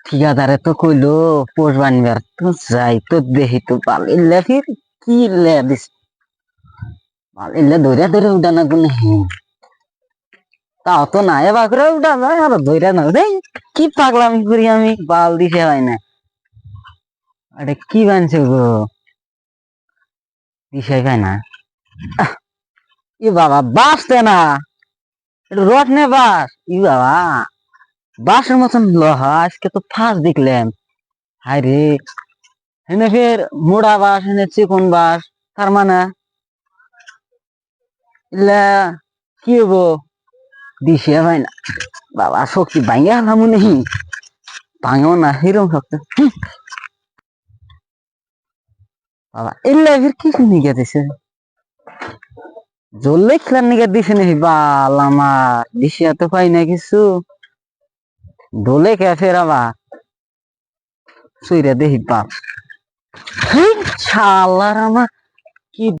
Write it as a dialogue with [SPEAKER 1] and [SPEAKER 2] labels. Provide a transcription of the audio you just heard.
[SPEAKER 1] ঠিকাদারে তো কইলো পোষ বানবার তো যাই তো দেখি তো পাল ইল্লা ফির কি ইল্লা দিস পাল ইল্লা ধরে ধরে উঠানা গুনে তাও তো না এবার করে উঠা যায় আর ধরে না রে কি পাগলামি করি আমি বাল দিছে হয় না আরে কি বানছে গো দিশাই পায় না ই বাবা বাসতে না রড নে বাস ই বাবা বাসের মতন লোহা আজকে তো ফার্স্ট দেখলাম হায় রে হেনে ফের মোড়া বাস হেনে চিকন বাস তার মানে ইল্লা কি হবো দিশে ভাই না বাবা শক্তি ভাঙে হলাম নেই ভাঙেও না হিরম শক্তি বাবা ইল্লা ফির কি নিগে দিছে জ্বললে খেলার নিগে দিছে নাকি বাল আমার দিশে এত পাই না কিছু দোলে কে ফের আবার সুইরা দেখি বাপ শালার আমার